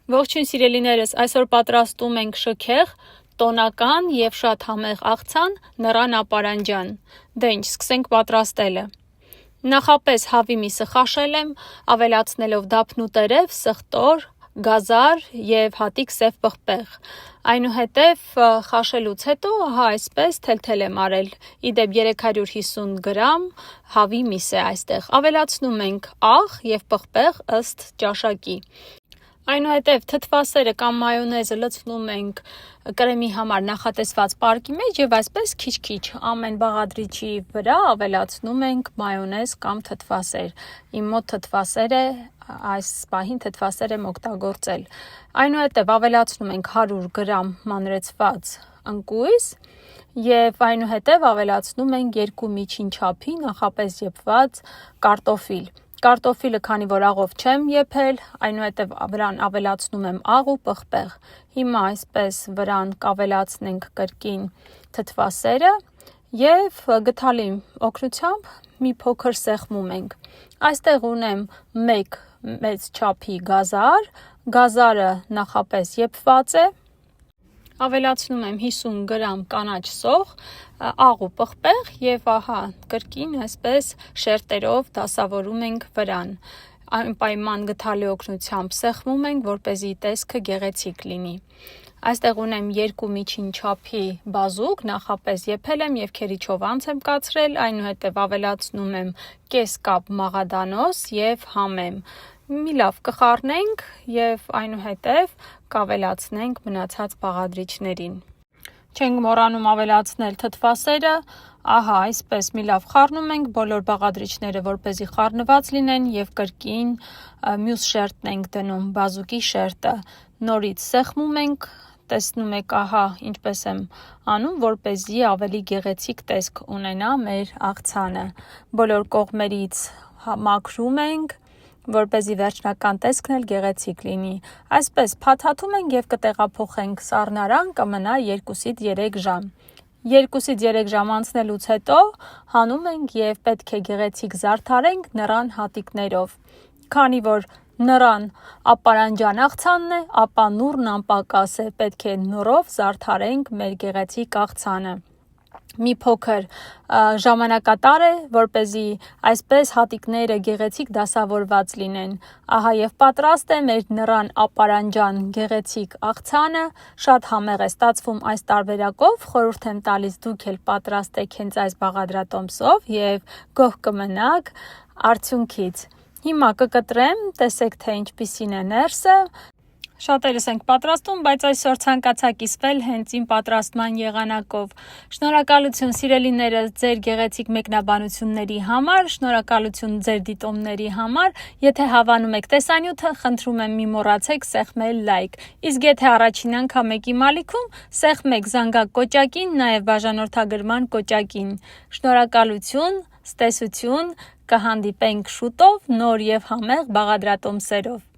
Ողջույն սիրելիներս, այսօր պատրաստում ենք շքեղ, տոնական և շատ համեղ աղցան նռան ապարանջան։ Դե ինչ, սկսենք պատրաստելը։ Նախապես հավի միսը խաշել եմ, ավելացնելով դափնուտերև, սխտոր, գազար և հատիկ սև պղպեղ։ Այնուհետև խաշելուց հետո այսպես թելթել եմ արել, իդեպ 350 գրամ հավի միս է այստեղ։ Ավելացնում ենք աղ և պղպեղ ըստ ճաշակի։ Այնուհետև թթվասերը կամ մայոնեզը լցնում ենք կրեմի համար նախատեսված պարկի մեջ և այսպես քիչ-քիչ ամեն բաղադրիչի վրա ավելացնում ենք մայոնեզ կամ թթվասեր։ Իմ մոտ թթվասեր է, այս պահին թթվասեր եմ օգտագործել։ Այնուհետև ավելացնում ենք 100 գրամ մանրեցված ընկույզ և այնուհետև ավելացնում ենք 2 միջին չափի նախապես եփված կարտոֆիլ։ Կարտոֆիլը քանի որ աղով չեմ եփել, այնուհետև վրան ավելացնում եմ աղ ու պղպեղ։ Հիմա այսպես վրան կավելացնենք կրկին թթվասերը և գդալի օգնությամբ մի փոքր սեղմում ենք։ Այստեղ ունեմ 1 մեծ չափի գազար, գազարը նախապես եփված է։ Ավելացնում եմ 50 գրամ կանաչ սոխ, աղ ու պղպեղ և կրկին այսպես շերտերով դասավորում ենք վրան։ Անպայման գդալի օգնությամբ սեղմում ենք, որպեսզի տեսքը գեղեցիկ լինի։ Այստեղ ունեմ 2 միջին չափի բազուկ, նախապես եփել եմ և քերիչով անց եմ կացրել, այնուհետև ավելացնում եմ կես կապ մաղադանոս և համեմ։ Մի լավ կխառնենք և այնուհետև կավելացնենք մնացած բաղադրիչներին։ Չենք մոռանում ավելացնել թթվասերը, այսպես մի լավ խառնում ենք բոլոր բաղադրիչները, որպեսզի խառնված լինեն և կրկին մյուս շերտն ենք դնում, բազուկի շերտը։ Նորից սեղմում ենք, տեսնում եք ինչպես եմ անում, որպեսզի ավելի գեղեցիկ տեսք ունենա մեր աղցանը։ Բոլոր կողմերից մաքրում ենք, որպեսզի վերջնական տեսքն էլ գեղեցիկ լինի։ Այսպես փաթաթում ենք և կտեղափոխենք սառնարան, կմնա 2-3 ժամ։ 2-3 ժամ անցնելուց հետո հանում ենք և պետք է գեղեցիկ զարդարենք նռան հատիկներով։ Քանի որ նռան ապարանջան աղցանն է, ապա նուռն անպակաս է, պետք է նռով զարդարենք մեր գեղեցիկ աղցանը։ Մի փոքր ժամանակատար է, որպեսզի այսպես հատիկները գեղեցիկ դասավորված լինեն։ Եվ պատրաստ է մեր նռան ապարանջան գեղեցիկ աղցանը, շատ համեղ է ստացվում այս տարբերակով, խորհուրդ եմ տալիս դուք էլ պատրաստեք հենց այս բաղադրատոմսով և գոհ կմնաք արդյունքից։ Հիմա կկտրեմ, տեսեք թե ինչպիսին է ներսը։ Շատերս ենք պատրաստում, բայց այսօր ցանկացա կիսվել հենց իմ պատրաստման եղանակով։ Շնորհակալություն սիրելիներս ձեր գեղեցիկ մեկնաբանությունների համար, շնորհակալություն ձեր դիտումների համար։ Եթե հավանում եք տեսանյութը, խնդրում եմ մի մոռացեք սեղմել լայք։ Իսկ եթե առաջին անգամ եք իմ ալիքում, սեղմեք զանգակ կոճակին, նաև բաժանորդագրման կոճակին։ Շնորհակալություն, ցտեսություն, կհանդիպենք շուտով նոր և համեղ բաղադրատոմսերով։